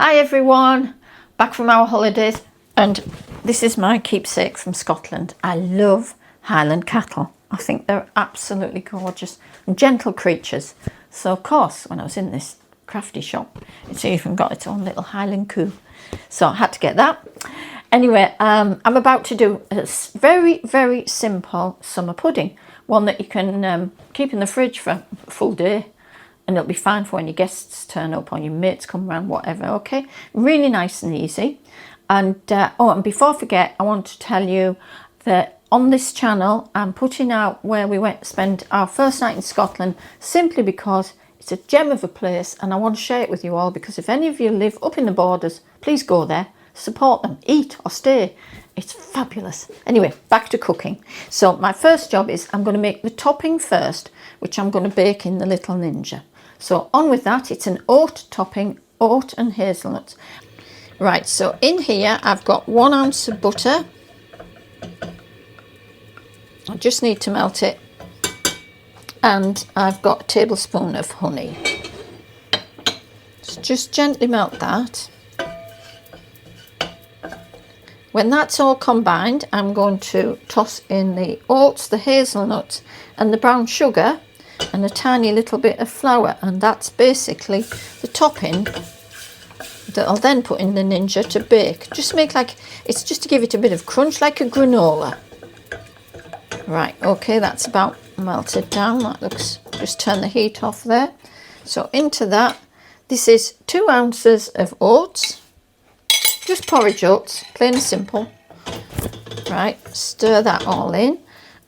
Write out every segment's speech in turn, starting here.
Hi everyone, back from our holidays, and this is my keepsake from Scotland. I love Highland cattle. I think they're absolutely gorgeous and gentle creatures. So of course, when I was in this crafty shop, it's even got its own little Highland coo. So I had to get that. Anyway, I'm about to do a very simple summer pudding. One that you can keep in the fridge for a full day. And it'll be fine for when your guests turn up or your mates come around, whatever, okay? Really nice and easy. And and before I forget, I want to tell you that on this channel, I'm putting out where we went to spend our first night in Scotland, simply because it's a gem of a place and I want to share it with you all, because if any of you live up in the borders, please go there, support them, eat or stay. It's fabulous. Anyway, back to cooking. So my first job is I'm going to make the topping first, which I'm going to bake in the Little Ninja. So on with that. It's an oat topping, oat and hazelnuts. Right, so in here I've got 1 ounce of butter. I just need to melt it. And I've got a tablespoon of honey. So just gently melt that. When that's all combined, I'm going to toss in the oats, the hazelnuts and the brown sugar and a tiny little bit of flour, and that's basically the topping that I'll then put in the Ninja to bake. Just make like, it's just to give it a bit of crunch, like a granola. Right, okay, that's about melted down. That looks, just turn the heat off there. So into that, this is 2 ounces of oats, just porridge oats, plain and simple. Right, stir that all in,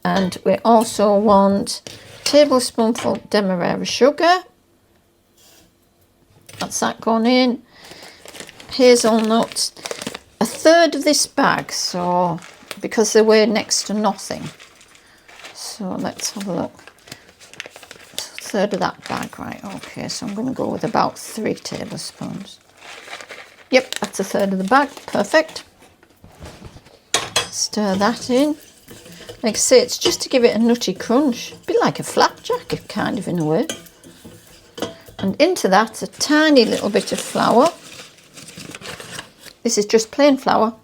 and we also want tablespoonful demerara sugar. That's that going in. Hazelnuts, 1/3 of this bag, so because they weigh next to nothing. So let's have a look. 1/3 of that bag, right? Okay, so I'm going to go with about 3 tablespoons. Yep, that's 1/3 of the bag. Perfect. Stir that in. Like I say, it's just to give it a nutty crunch. A bit like a flapjack, kind of, in a way. And into that, a tiny little bit of flour. This is just plain flour.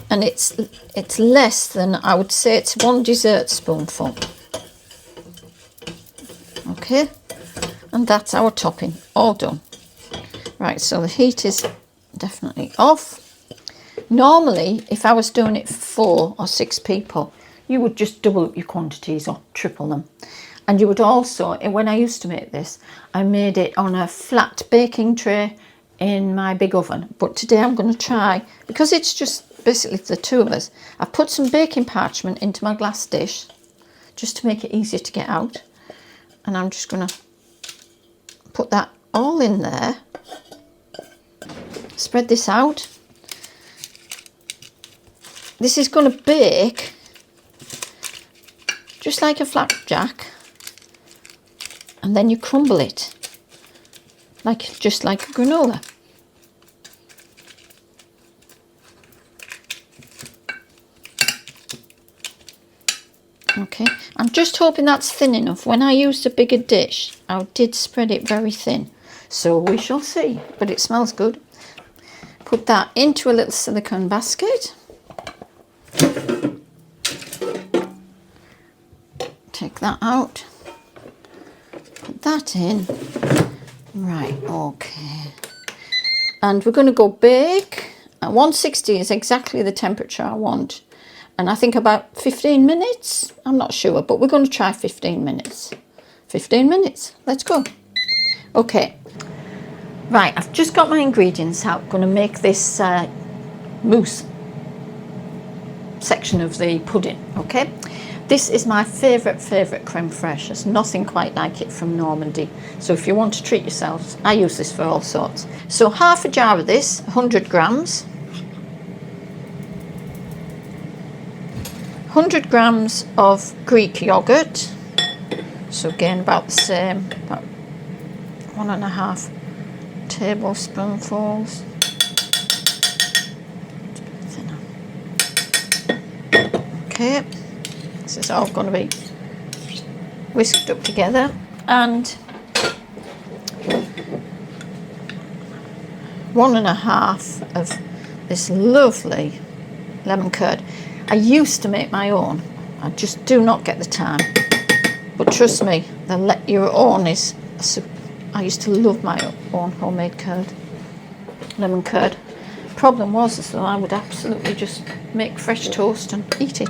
And it's less than, I would say, it's 1 dessert spoonful. Okay. And that's our topping, all done. Right, so the heat is definitely off. Normally, if I was doing it for 4 or 6 people, you would just double up your quantities or triple them. And you would also, when I used to make this, I made it on a flat baking tray in my big oven. But today I'm going to try, because it's just basically the 2 of us, I've put some baking parchment into my glass dish, just to make it easier to get out. And I'm just going to put that all in there. Spread this out. This is going to bake just like a flapjack, and then you crumble it just like a granola. Okay, I'm just hoping that's thin enough. When I used a bigger dish, I did spread it very thin, so we shall see, but it smells good. Put that into a little silicone basket. Take that out, put that in. Right, okay. And we're going to go bake. 160 is exactly the temperature I want. And I think about 15 minutes. I'm not sure, but we're going to try 15 minutes. 15 minutes, let's go. Okay. Right, I've just got my ingredients out. I'm going to make this mousse section of the pudding, okay? This is my favourite creme fraiche. There's nothing quite like it from Normandy. So if you want to treat yourselves, I use this for all sorts. So half a jar of this, 100 grams. 100 grams of Greek yogurt. So again, about the same, about 1.5 tablespoonfuls. Okay. This is all going to be whisked up together, and 1.5 of this lovely lemon curd. I used to make my own. I just do not get the time. But trust me, your own is... I used to love my own homemade curd, lemon curd. Problem was is that I would absolutely just make fresh toast and eat it.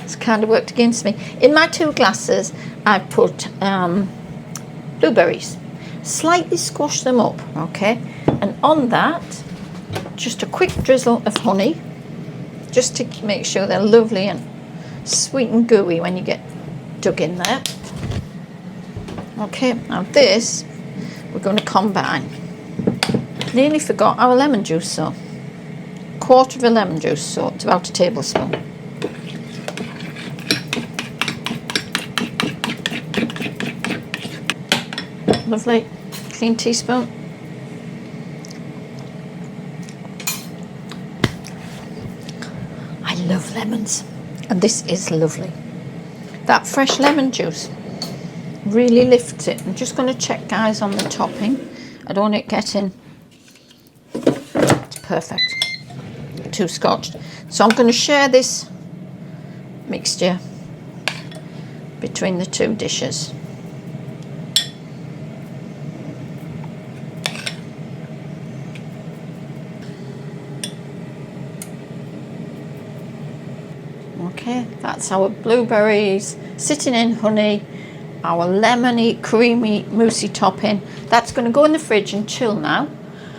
It's kind of worked against me. In my 2 glasses, I put blueberries. Slightly squash them up, okay? And on that, just a quick drizzle of honey, just to make sure they're lovely and sweet and gooey when you get dug in there. Okay, now this we're going to combine. Nearly forgot our lemon juice, so 1/4 of a lemon juice, so it's about a tablespoon. Lovely, clean teaspoon. I love lemons, and this is lovely. That fresh lemon juice really lifts it. I'm just going to check, guys, on the topping. I don't want it getting... It's perfect. Too scotched. So I'm going to share this mixture between the 2 dishes. Okay, that's our blueberries sitting in honey, our lemony, creamy, moussey topping. That's going to go in the fridge and chill now,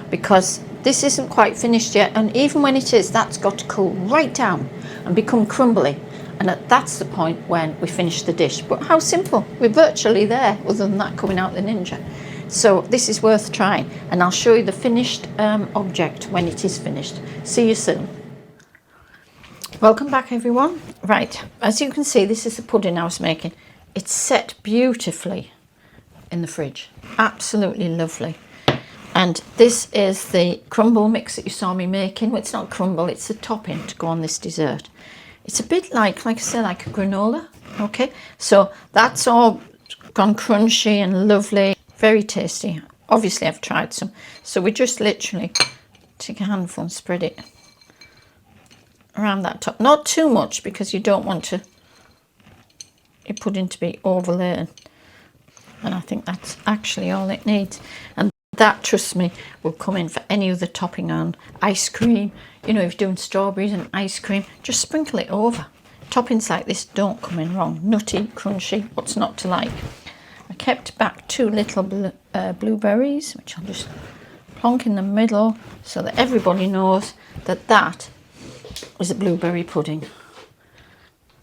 because this isn't quite finished yet, and even when it is, that's got to cool right down and become crumbly, and that's the point when we finish the dish. But how simple, we're virtually there, other than that coming out the ninja. So this is worth trying, and I'll show you the finished object when it is finished. See you soon. Welcome back, everyone. Right, as you can see, this is the pudding I was making. It's set beautifully in the fridge, absolutely lovely. And this is the crumble mix that you saw me making. Well, it's not crumble, it's a topping to go on this dessert. It's a bit like I say, like a granola. Okay, so that's all gone crunchy and lovely, very tasty. Obviously I've tried some, so we just literally take a handful and spread it around that top. Not too much, because you don't want your pudding to be overlaid, and I think that's actually all it needs. And that, trust me, will come in for any other topping on ice cream. You know, if you're doing strawberries and ice cream, just sprinkle it over. Toppings like this don't come in wrong. Nutty, crunchy, what's not to like? I kept back 2 little blueberries, which I'll just plonk in the middle so that everybody knows that that is a blueberry pudding.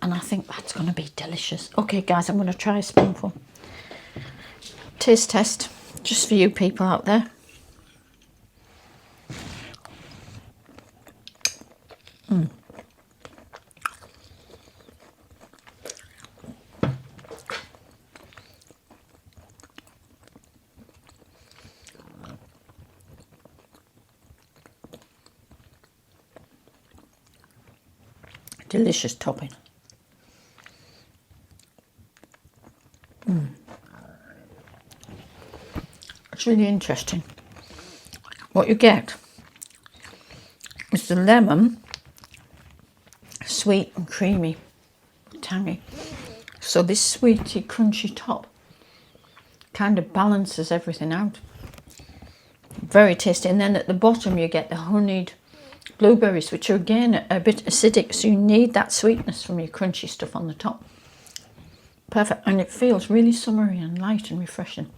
And I think that's going to be delicious. Okay, guys, I'm going to try a spoonful. Taste test, just for you people out there. Delicious topping. It's really interesting. What you get is the lemon, sweet and creamy, tangy. So this sweety, crunchy top kind of balances everything out. Very tasty. And then at the bottom you get the honeyed blueberries, which are again a bit acidic, so you need that sweetness from your crunchy stuff on the top. Perfect. And it feels really summery and light and refreshing.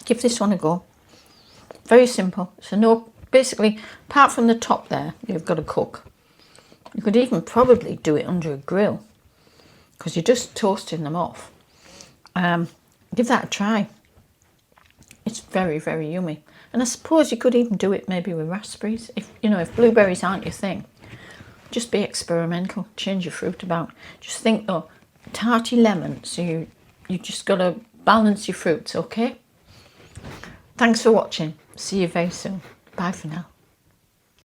Give this one a go. Very simple. So no, basically, apart from the top there, you've got to cook. You could even probably do it under a grill, because you're just toasting them off. Give that a try. It's very, very yummy. And I suppose you could even do it maybe with raspberries. If blueberries aren't your thing, just be experimental. Change your fruit about. Just think, oh, tarty lemon. So you just got to balance your fruits, okay? Thanks for watching. See you very soon. Bye for now.